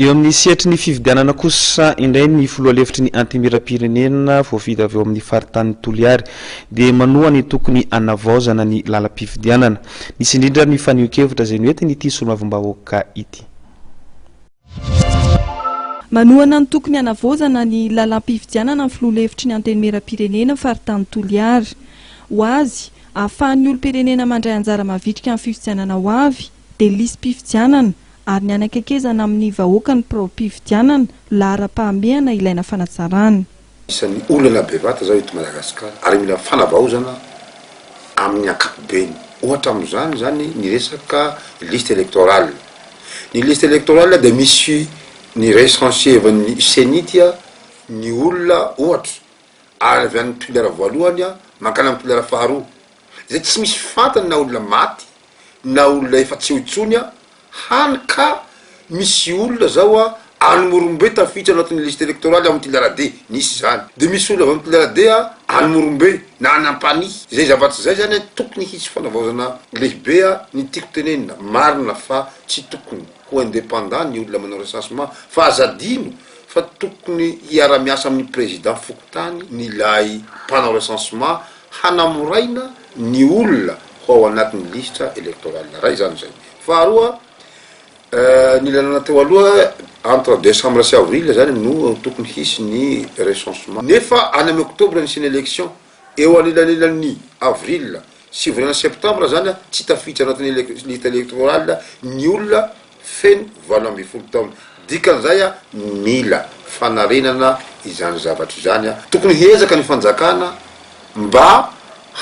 Eo amin'ny sietry ny fividianana kosa indray ny filoha lefitry ny antimira-pirenena voafita avy eo amin'ny faritany Toliary dia manohany tokony anavaozana ny lalam-pividianana. Nisy indrindra ny faneho-kevitra izay noentiny ity solombavambahoaka ity. Manohana ny tokony anavaozana ny lalam-pividianana amin'ny filoha lefitry ny antimira-pirenena faritany Toliary. Ho azy, ahafahan'ny olom-pirenena mandray anjara mavitrika amin'ny fividianana ho avy dia lisy mpividianana ary ny anakekezana amin'ny vahoaka ny pro-mpividianana lahara-pahamehana ilaina fanatsarana. Isan'ny olana bevata zao eto Madagasikara ary mila fanavaozana amin'ny ankapobeny. Ohatra amin'izany zany ny resaka liste électorale. Ny liste électorale dia misy ny recensier-van'ny senitya ny olona ohatra ary avy amin'ny pilera voalohany mankany amin'ny pilera faharoa. Izay tsy misy fantany na olona maty na olona efa tsy hotsony hany ka misy olona zao Anymorombe tafiditra anatin'ny liste électorale amin'ny pilera D, nisy zany. De misy olona avy amin'ny pilera D Anymorombe na anampany. Zay zavatsy zay zany tokony hisy fanavaozana lehibe ny tiako tenenina marina fa tsy tokony ho indépendant ny olona manao recensement fa azadino fa tokony hiara-miasa amin'ny président fokontany ny lay mpanao recensement hanamoraina ny olona ho ao anatin'ny liste électorale ray zany zay. Faharoa ny lalana teo aloha entre décembre sy avril zany no tokony hisy ny recensement. Nefa any amin'ny octobre nisy ny élection eo anelanelan'ny avril sy volana septembre zany tsy tafiditra anatin'ny liste électorale ny olona feno 20 taona. Dikan'izay mila fanarenana izany zavatra izany. Tokony hiezaka ny fanjakana mba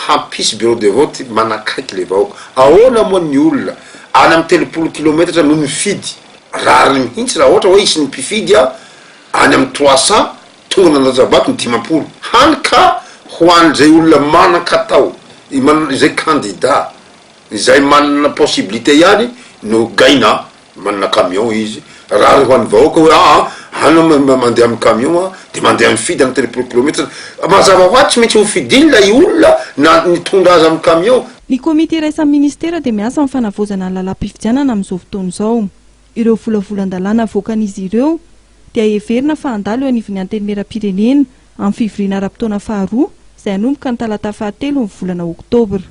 hampisy bureau de vote manakaiky le vahoaka. Ahoana moa ny olona any amin'ny 30 kilometatra no mifidy rariny mihitsy raha ohatra hoe isy ny mpifidy any amin'ny 300 tonga nandajabato ny 50. Hany ka ho an'izay olona manan-katao izay candidat izay manana possibilité ihany no gaina manana camion izy raha ho an'ny vahoaka hoe hano mandeha amin'ny camion dia mandeha mifidy amin'ny 30 kilometatra mazava ho azy tsy maintsy ho fidiny ilay olona na nitondra azy amin'ny camion. Ny komite iraisan'ny ministera dia miasa amin'ny fanavaozana ny lalam-pividianana amin'izao fotoana izao. Ireo volavolan-dalàna avoakan'izy ireo dia heverina fa handalo eo anivon'ny antenimieram-pirenena amin'ny fivoriana ara-potoana faharoa izay hanomboka ny talata fahatelo ny volana oktobra.